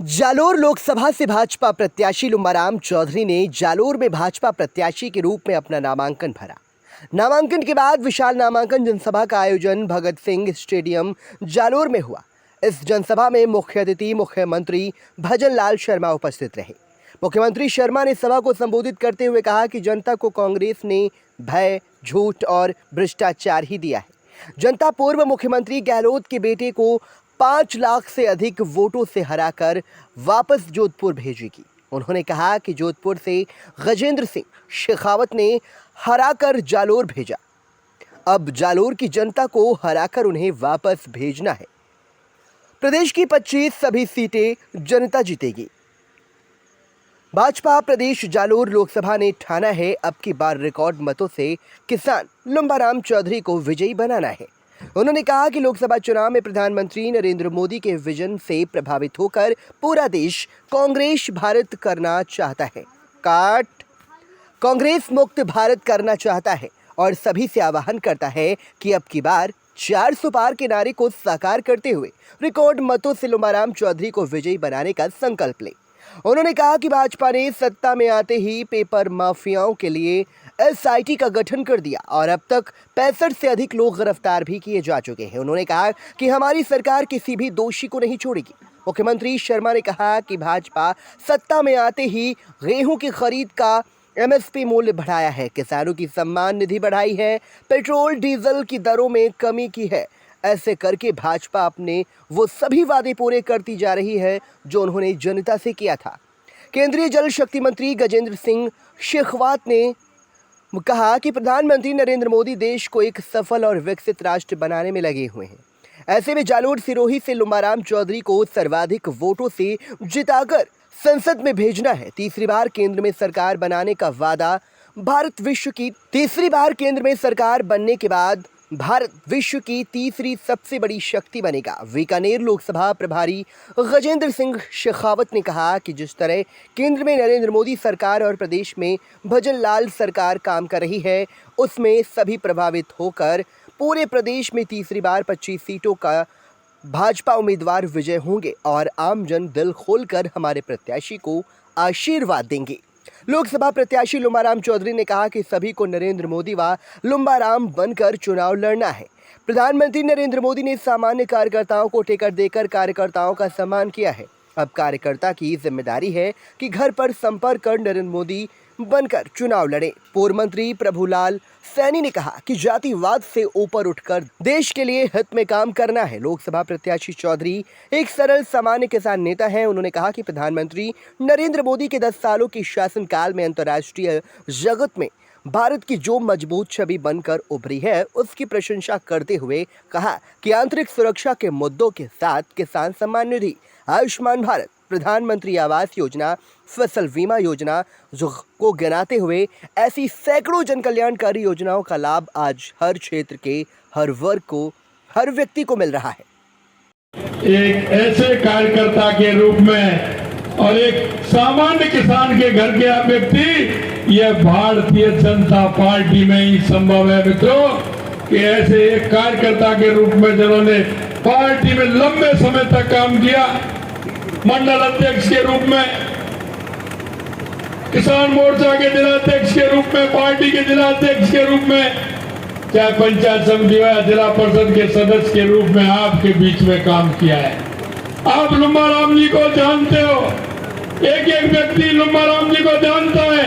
जालोर लोकसभा से भाजपा प्रत्याशी लुम्बाराम चौधरी ने जालोर में भाजपा प्रत्याशी के रूप में अपना नामांकन भरा। नामांकन के बाद विशाल नामांकन जनसभा का आयोजन भगत सिंह स्टेडियम जालोर में हुआ। इस जनसभा में मुख्य अतिथि मुख्यमंत्री भजन लाल शर्मा उपस्थित रहे। मुख्यमंत्री शर्मा ने सभा को संबोधित करते हुए कहा कि जनता को कांग्रेस ने भय, झूठ और भ्रष्टाचार ही दिया है। जनता पूर्व मुख्यमंत्री गहलोत के बेटे को 5 लाख से अधिक वोटों से हराकर वापस जोधपुर भेजेगी। उन्होंने कहा कि जोधपुर से गजेंद्र सिंह शेखावत ने हराकर जालोर भेजा। अब जालोर की जनता को हराकर उन्हें वापस भेजना है। प्रदेश की 25 सभी सीटें जनता जीतेगी। भाजपा प्रदेश जालोर लोकसभा ने ठाना है अब की बार रिकॉर्ड मतों से किसान लुम्बाराम चौधरी को विजयी बनाना है। उन्होंने कहा कि लोकसभा चुनाव में प्रधानमंत्री नरेंद्र मोदी के विजन से प्रभावित होकर पूरा देश कांग्रेस भारत करना चाहता है। कांग्रेस मुक्त भारत करना चाहता है और सभी से आह्वान करता है कि अब की बार 400 पार के नारे को साकार करते हुए रिकॉर्ड मतों से लुम्बाराम चौधरी को विजयी बनाने का संकल्प ले। उन्होंने कहा कि भाजपा ने सत्ता में आते ही पेपर माफियाओं के लिए एसआईटी का गठन कर दिया और अब तक 65 से अधिक लोग गिरफ्तार भी किए जा चुके हैं। उन्होंने कहा कि हमारी सरकार किसी भी दोषी को नहीं छोड़ेगी। मुख्यमंत्री शर्मा ने कहा कि भाजपा सत्ता में आते ही गेहूं की खरीद का एमएसपी मूल्य बढ़ाया है, किसानों की सम्मान निधि बढ़ाई है, पेट्रोल डीजल की दरों में कमी की है। ऐसे करके भाजपा अपने वो सभी वादे पूरे करती जा रही है जो उन्होंने जनता से किया था। केंद्रीय जल शक्ति मंत्री गजेंद्र सिंह शेखावत ने कहा कि प्रधानमंत्री नरेंद्र मोदी देश को एक सफल और विकसित राष्ट्र बनाने में लगे हुए हैं। ऐसे में जालोर सिरोही से लुम्बाराम चौधरी को सर्वाधिक वोटों से जिताकर संसद में भेजना है। तीसरी बार केंद्र में सरकार बनाने का वादा तीसरी बार केंद्र में सरकार बनने के बाद भारत विश्व की तीसरी सबसे बड़ी शक्ति बनेगा। बीकानेर लोकसभा प्रभारी गजेंद्र सिंह शेखावत ने कहा कि जिस तरह केंद्र में नरेंद्र मोदी सरकार और प्रदेश में भजन लाल सरकार काम कर रही है, उसमें सभी प्रभावित होकर पूरे प्रदेश में तीसरी बार 25 सीटों का भाजपा उम्मीदवार विजय होंगे और आमजन दिल खोलकर हमारे प्रत्याशी को आशीर्वाद देंगे। लोकसभा प्रत्याशी लुम्बाराम चौधरी ने कहा कि सभी को नरेंद्र मोदी व लुम्बाराम बनकर चुनाव लड़ना है। प्रधानमंत्री नरेंद्र मोदी ने सामान्य कार्यकर्ताओं को टिकट देकर कार्यकर्ताओं का सम्मान किया है। अब कार्यकर्ता की जिम्मेदारी है कि घर पर संपर्क कर नरेंद्र मोदी बनकर चुनाव लड़े। पूर्व मंत्री प्रभुलाल सैनी ने कहा कि जातिवाद से ऊपर उठकर देश के लिए हित में काम करना है। लोकसभा प्रत्याशी चौधरी एक सरल सामान्य किसान नेता हैं। उन्होंने कहा कि प्रधानमंत्री नरेंद्र मोदी के 10 सालों के शासनकाल में अंतर्राष्ट्रीय जगत में भारत की जो मजबूत छवि बनकर उभरी है, उसकी प्रशंसा करते हुए कहा कि आंतरिक सुरक्षा के मुद्दों के साथ किसान सम्मान निधि, आयुष्मान भारत, प्रधानमंत्री आवास योजना, फसल बीमा योजना को गिनाते हुए ऐसी सैकड़ों जन कल्याणकारी योजनाओं का लाभ आज हर क्षेत्र के हर वर्ग को, हर व्यक्ति को मिल रहा है। एक ऐसे कार्यकर्ता के रूप में और एक सामान्य किसान के घर के व्यक्ति, यह भारतीय जनता पार्टी में ही संभव है मित्रों, कि ऐसे एक कार्यकर्ता के रूप में जिन्होंने पार्टी में लंबे समय तक काम किया, मंडल अध्यक्ष के रूप में, किसान मोर्चा के जिलाध्यक्ष के रूप में, पार्टी के जिलाध्यक्ष के रूप में, चाहे पंचायत समिति या जिला परिषद के सदस्य के रूप में आपके बीच में काम किया है। आप लुम्बाराम जी को जानते हो, एक एक व्यक्ति लुम्बाराम जी को जानता है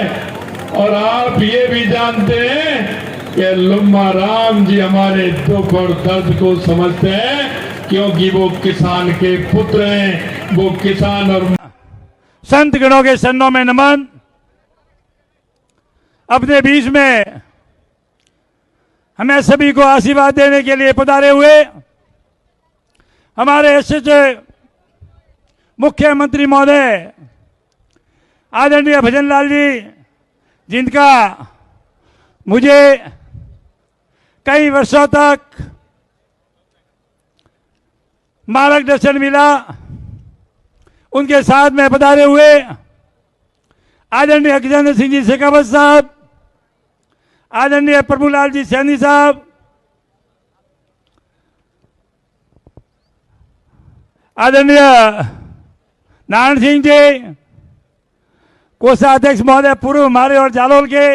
और आप ये भी जानते हैं कि लुम्बाराम जी हमारे दुख और दर्द को समझते हैं, क्योंकि वो किसान के पुत्र हैं। वो किसान और संत गणों के चरणों में नमन। अपने बीच में हमें सभी को आशीर्वाद देने के लिए पधारे हुए हमारे यशस्वी मुख्यमंत्री महोदय आदरणीय भजन लाल जी, जिनका मुझे कई वर्षों तक मार्गदर्शन मिला, उनके साथ में पधारे हुए आदरणीय गजेंद्र सिंह जी शेखावत साहब, आदरणीय प्रभुलाल जी सैनी साहब, आदरणीय नारायण सिंह जी, कोषाध्यक्ष महोदय पूर्व हमारे और जालोल के,